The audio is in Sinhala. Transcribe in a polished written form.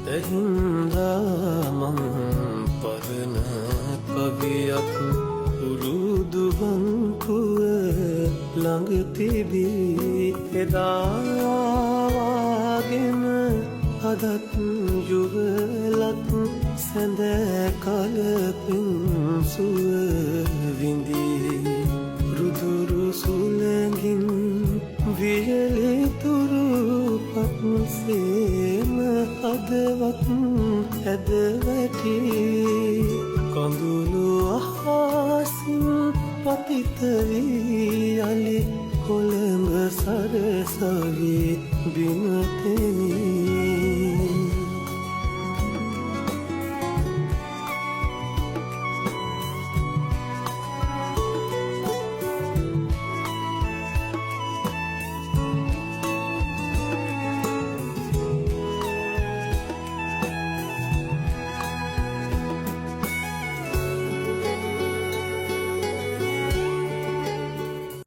එහින්දා මං පරණ කවියක් උරුදු බංකුව ළඟ තිබී එදාවාගෙන අදත් යුවලත් සැඳෑ කලපින් සුව විඳී රුදුරු සුළඟින් වියලිතුරු පත්සේම හදවත් ඇද වැටී කඳුළු අහසින් පතිත වී යලි කොළඹ සරසවි බිම තෙමි